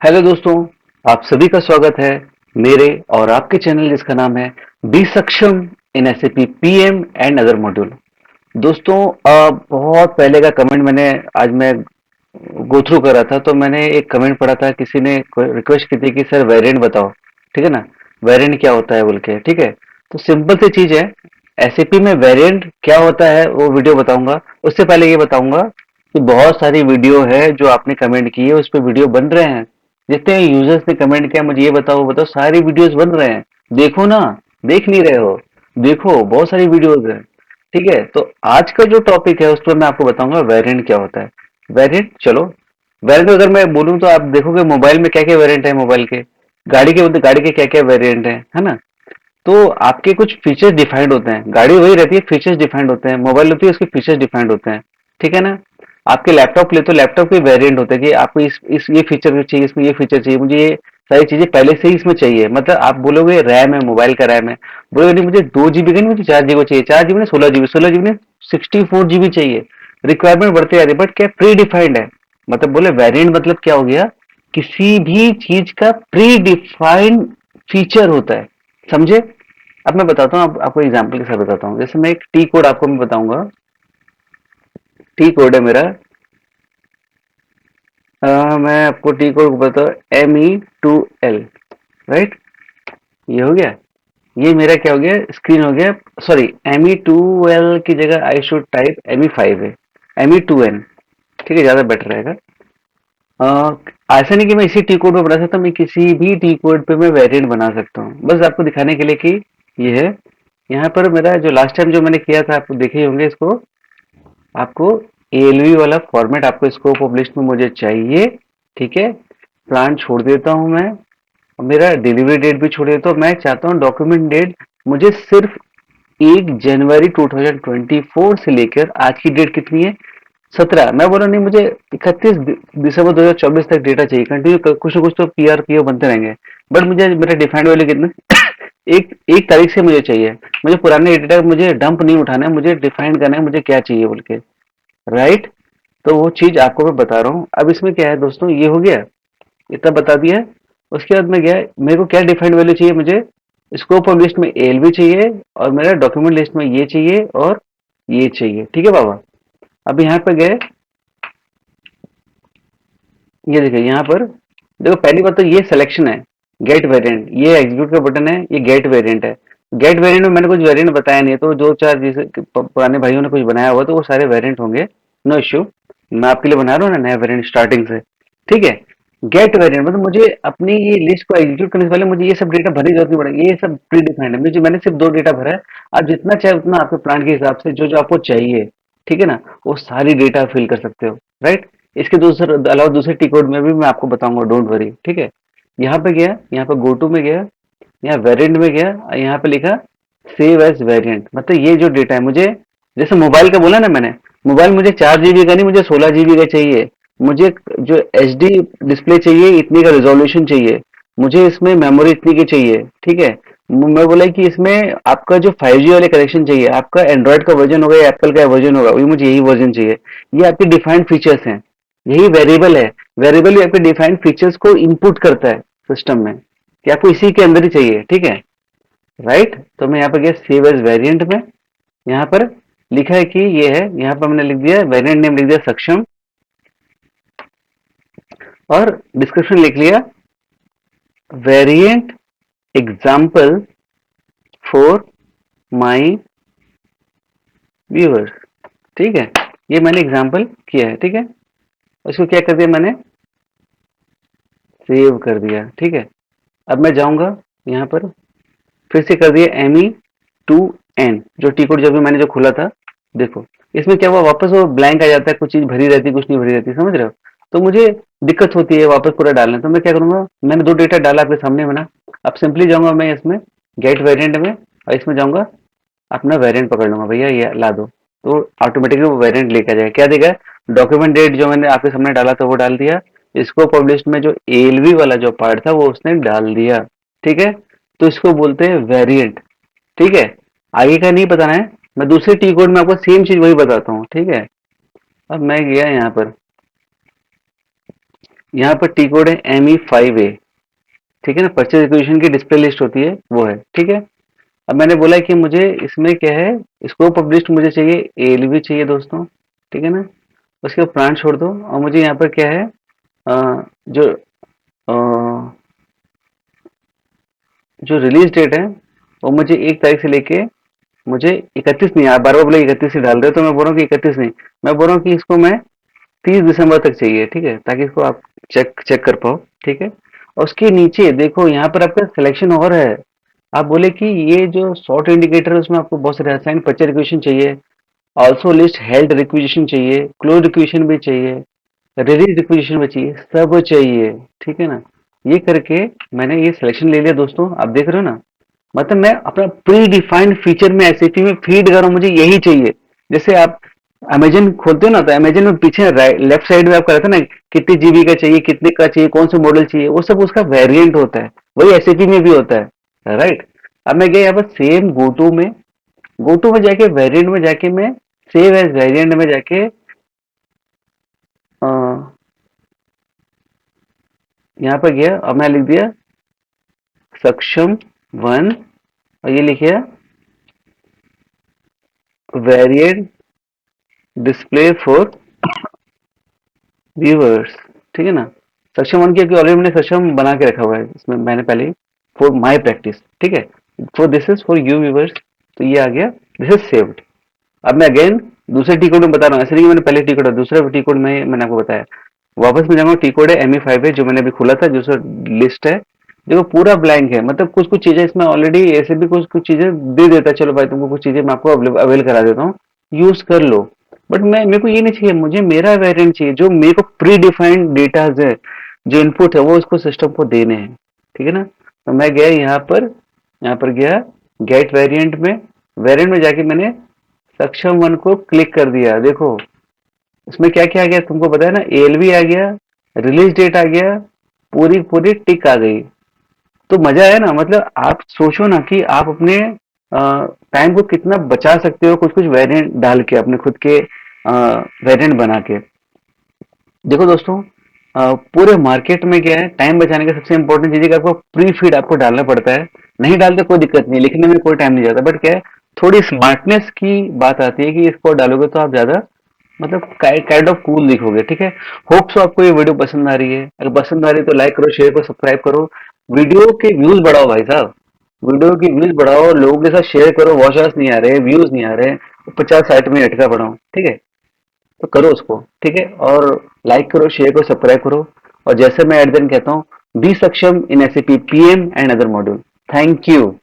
Hello दोस्तों, आप सभी का स्वागत है मेरे और आपके चैनल जिसका नाम है B Saksham in SAP PM and other module. दोस्तों, बहुत पहले का कमेंट मैंने आज मैं गो थ्रू कर रहा था तो मैंने एक कमेंट पढ़ा था, किसी ने रिक्वेस्ट की थी कि सर वेरिएंट बताओ। ठीक है ना, वेरिएंट क्या होता है बोल के। ठीक है, तो सिंपल सी चीज है, एसएपी में वेरिएंट क्या होता है वो वीडियो बताऊंगा। उससे पहले ये बताऊंगा कि बहुत सारी वीडियो है जो आपने कमेंट की है, उस पर वीडियो बन रहे हैं। जितने यूजर्स ने कमेंट किया मुझे ये बताओ वो बताओ, सारी वीडियोस बन रहे हैं। देखो ना, देख नहीं रहे हो, देखो बहुत सारी वीडियोस है। ठीक है, तो आज का जो टॉपिक है उस पर मैं आपको बताऊंगा वेरिएंट क्या होता है। वेरिएंट, चलो वेरिएंट अगर मैं बोलूं तो आप देखोगे मोबाइल में क्या क्या वेरिएंट है, मोबाइल के, गाड़ी के बोलते गाड़ी के क्या क्या वेरिएंट है ना। तो आपके कुछ फीचर्स डिफाइंड होते हैं, गाड़ी वही रहती है, फीचर्स डिफाइंड होते हैं, मोबाइल होती है उसके फीचर्स डिफाइंड होते हैं। ठीक है ना। आपके लैपटॉप ले तो लैपटॉप के वेरिएंट होते हैं कि आपको इस ये फीचर चाहिए, इसमें ये फीचर चाहिए, मुझे ये सारी चीजें पहले से ही इसमें चाहिए। मतलब आप बोलोगे रैम है, मोबाइल का रैम है, बोलोगे नहीं मुझे 2 जीबी का नहीं, मुझे 4 जीबी चाहिए, 4 जीबी ने 16 जीबी, 16 जीबी ने 64 जीबी चाहिए। रिक्वायरमेंट बढ़ते जा रही है, बट क्या प्री डिफाइंड है। मतलब बोले वेरिएंट मतलब क्या हो गया, किसी भी चीज का प्री डिफाइंड फीचर होता है। समझे। अब मैं बताता हूँ, आपको एग्जांपल के साथ बताता हूँ। जैसे मैं एक टी कोड आपको मैं बताऊंगा। टी कोड है मेरा, मैं आपको टी कोड बताऊँ, ME2L। राइट, ये हो गया। ये मेरा क्या हो गया, स्क्रीन हो गया। सॉरी, ME2L की जगह आई शुड टाइप ME5 है, ME2N। ठीक है, ज्यादा बेटर रहेगा। ऐसा नहीं कि मैं इसी टी कोड पे बना सकता हूँ, मैं किसी भी टी कोड पे मैं वेरिएंट बना सकता हूँ, बस आपको दिखाने के लिए कि ये है। यहाँ पर मेरा जो लास्ट टाइम जो मैंने किया था, आप देखे ही होंगे इसको। आपको ALV वाला फॉर्मेट, आपको स्कोप ऑफ लिस्ट में मुझे चाहिए। ठीक है, प्लान छोड़ देता हूँ मैं, और मेरा डिलीवरी डेट भी छोड़ देता हूँ। मैं चाहता हूँ डॉक्यूमेंट डेट मुझे सिर्फ 1 जनवरी 2024 से लेकर आज की डेट कितनी है, 17। मैं बोला नहीं, मुझे 31 दिसंबर 2024 तक डेटा चाहिए। कंटिन्यू कुछ ना कुछ तो PO बनते रहेंगे, बट मुझे मेरा डिफाइंड वैल्यू कितना एक एक तारीख से मुझे चाहिए। मुझे पुराने डेटा मुझे डंप नहीं उठाना है, मुझे डिफाइन करना है मुझे क्या चाहिए बोल के। राइट, तो वो चीज आपको मैं बता रहा हूँ। अब इसमें क्या है दोस्तों, ये हो गया, इतना बता दिया। उसके बाद में गया, मेरे को क्या डिफाइंड वैल्यू चाहिए, मुझे स्कोप ऑफ लिस्ट में ALV चाहिए, और मेरा डॉक्यूमेंट लिस्ट में ये चाहिए और ये चाहिए। ठीक है बाबा। अब यहाँ पे गए, ये देखिए यहाँ पर, देखो पहली बात तो ये सिलेक्शन है, गेट वेरिएंट, ये एग्जीक्यूट का बटन है, ये गेट वेरिएंट है। गेट वेरिएंट में मैंने कुछ वेरिएंट बताया नहीं है, तो दो चार जैसे पुराने भाइयों ने कुछ बनाया हुआ तो वो सारे वेरिएंट होंगे। नो इश्यू, मैं आपके लिए बना रहा हूँ ना नया वेरिएंट स्टार्टिंग से। ठीक है। गेट वेरिएंट मतलब मुझे अपनी ये लिस्ट को एग्जीक्यूट करने से पहले मुझे ये सब डेटा भरने की जरूरत नहीं पड़ेगी, ये सब प्री डिफाइंड है। मुझे मैंने सिर्फ 2 डेटा भरा है। आप जितना चाहे उतना आपके प्लान के हिसाब से जो जो आपको चाहिए, ठीक है ना, वो सारी डेटा फिल कर सकते हो। राइट, इसके दूसरे अलावा दूसरे टी कोड में भी मैं आपको बताऊंगा, डोंट वरी। ठीक है, यहाँ पे गया, यहाँ पे गो टू में गया, यहाँ वेरिएंट में गया, यहाँ पे लिखा सेव एज वेरिएंट। मतलब ये जो डेटा है मुझे, जैसे मोबाइल का बोला ना मैंने, मोबाइल मुझे 4 जीबी का नहीं, मुझे 16 जीबी का चाहिए। मुझे जो HD डिस्प्ले चाहिए, इतनी का रेजोल्यूशन चाहिए। मुझे इसमें मेमोरी इतनी की चाहिए। ठीक है, मैं बोला कि इसमें आपका जो 5G वाले कनेक्शन चाहिए, आपका एंड्रॉइड का वर्जन होगा या एप्पल का वर्जन होगा, वही मुझे यही वर्जन चाहिए। ये आपके डिफाइंड फीचर्स हैं, यही वेरिएबल है। वेरिएबल ही आपके डिफाइंड फीचर्स को इनपुट करता है सिस्टम में, कि आपको इसी के अंदर ही चाहिए। ठीक है। राइट, तो मैं यहाँ पर गया सेव एज वेरिएंट में, यहाँ पर लिखा है कि ये है, यहाँ पर मैंने लिख दिया वेरिएंट नेम, लिख दिया सक्षम, और डिस्क्रिप्शन लिख लिया variant example for my viewers. ठीक है, ये मैंने एग्जाम्पल किया है। ठीक है, उसको क्या कर दिया मैंने, सेव कर दिया। ठीक है, अब मैं जाऊंगा यहाँ पर, फिर से कर दिया ME2N, जो टी कोड जब भी मैंने जो खोला था। देखो इसमें क्या हुआ, वापस वो ब्लैंक आ जाता है, कुछ चीज भरी रहती है कुछ नहीं भरी रहती, समझ रहे हो। तो मुझे दिक्कत होती है वापस पूरा डालने, तो मैं क्या करूंगा, मैंने 2 डेटा डाला आपके सामने बना। अब सिंपली जाऊंगा मैं इसमें गेट वेरिएंट में, और इसमें जाऊंगा अपना वेरिएंट पकड़ लूंगा, भैया ये ला दो, तो ऑटोमेटिकली वो वेरिएंट लेके आ जाएगा। क्या देगा, डॉक्यूमेंट डेट जो मैंने आपके सामने डाला था वो डाल दिया, इसको पब्लिश में जो ALV वाला जो पार्ट था वो उसने डाल दिया। ठीक है, तो इसको बोलते हैं वेरिएंट। ठीक है, आगे का नहीं बताना है, मैं दूसरे टी कोड में आपको सेम चीज वही बताता हूँ। ठीक है, अब मैं गया यहाँ पर, यहाँ पर टी कोड है ME5A। ठीक है ना, परचेज रिक्वेजिशन की डिस्प्ले लिस्ट होती है वो है। ठीक है, अब मैंने बोला कि मुझे इसमें क्या है, स्कोप ऑफ लिस्ट मुझे चाहिए, ALV चाहिए दोस्तों। ठीक है ना, उसके बाद प्लान छोड़ दो और मुझे यहाँ पर क्या है, जो जो रिलीज डेट है वो मुझे 1 तारीख से लेके मुझे 31 नहीं, आप बार बार बोले 31 ही डाल रहे हो, तो मैं बोल रहा हूँ कि 31 नहीं, मैं बोल रहा हूँ कि इसको मैं 30 दिसंबर तक चाहिए। ठीक है, ताकि इसको आप चेक चेक कर पाओ। ठीक है, और उसके नीचे देखो यहाँ पर आपका सिलेक्शन और है। आप बोले कि ये जो शॉर्ट इंडिकेटर है उसमें आपको बहुत सारे असाइन परचेज रिक्वेजिशन चाहिए, ऑल्सो लिस्ट हेल्ड रिक्वेजिशन चाहिए, क्लोज रिक्वेजिशन भी चाहिए, रिलीज रिक्वेजिशन भी चाहिए, सब चाहिए। ठीक है ना, ये करके मैंने ये सिलेक्शन ले लिया दोस्तों, आप देख रहे हो ना। मतलब मैं अपना प्री डिफाइंड फीचर में एसएपी में फीड कर रहा हूँ, मुझे यही चाहिए। जैसे आप अमेजन खोलते हो ना, तो अमेजन में पीछे लेफ्ट साइड में आपका रहता है ना, कितने जीबी का चाहिए, कितने का चाहिए, कौन सा मॉडल चाहिए, वो सब उसका वेरिएंट होता है। वही एसएपी में भी होता है, राइट। अब मैं गया यहाँ पर सेम गोटू में जाके वेरिएंट में जाके मैं सेव एज वेरिएंट में जाके अ, यहाँ पर गया और मैं लिख दिया सक्षम 1, और ये लिखिए वेरिएंट डिस्प्ले फॉर व्यूअर्स। ठीक है ना, सक्षम 1 की ऑलरेडी मैंने सक्षम बना के रखा हुआ है इसमें, मैंने पहले ही फॉर माई प्रैक्टिस। ठीक है, for this is for you viewers, तो ये आ गया, दिस इज सेव्ड। अब मैं अगेन दूसरे टी कोड में बता रहा हूँ, ऐसे नहीं कि मैंने पहले टी कोड, दूसरा टी कोड में मैंने आपको बताया। वापस में जाऊंगा, टी कोड है ME5 है, जो मैंने अभी खोला था, जो लिस्ट है। देखो पूरा ब्लैंक है, मतलब कुछ कुछ चीजें इसमें ऑलरेडी ऐसे भी कुछ कुछ चीजें दे देता है, चलो भाई तुमको कुछ चीजें मैं आपको अवेल करा देता हूँ, यूज कर लो। बट मैं, मेरे को ये नहीं चाहिए, मुझे मेरा वेरिएंट चाहिए, जो मेरे को प्री डिफाइंड डेटा है, जो इनपुट है वो उसको सिस्टम को देने हैं। ठीक है ना, तो मैं गया यहाँ पर गया गेट वेरिएंट में जाके मैंने सक्षम 1 को क्लिक कर दिया। देखो इसमें क्या क्या आ गया तुमको पता है ना, ALV आ गया, रिलीज डेट आ गया, पूरी पूरी टिक आ गई। तो मजा है ना, मतलब आप सोचो ना कि आप अपने टाइम को कितना बचा सकते हो, कुछ कुछ वेरिएंट डाल के, अपने खुद के वेरिएंट बना के। देखो दोस्तों, पूरे मार्केट में क्या है, टाइम बचाने का सबसे इंपॉर्टेंट चीज है कि आपको प्री फीड आपको डालना पड़ता है। नहीं डालते कोई दिक्कत नहीं, लिखने में कोई टाइम नहीं जाता, बट क्या है, थोड़ी स्मार्टनेस की बात आती है कि इसको डालोगे तो आप ज्यादा, मतलब काइंड ऑफ कूल दिखोगे। ठीक है, होप सो आपको ये वीडियो पसंद आ रही है। अगर पसंद आ रही है तो लाइक करो, शेयर करो, सब्सक्राइब करो, वीडियो के व्यूज बढ़ाओ भाई साहब, वीडियो की व्यूज बढ़ाओ, लोगों के साथ शेयर करो। वॉच आवर्स नहीं आ रहे, व्यूज नहीं आ रहे, 50-60 मिनट का बढ़ाओ। ठीक है, तो करो उसको। ठीक है, और लाइक करो, शेयर करो, सब्सक्राइब करो। और जैसे मैं एट दिन कहता हूँ, B Saksham in SAP PM and other module. Thank you.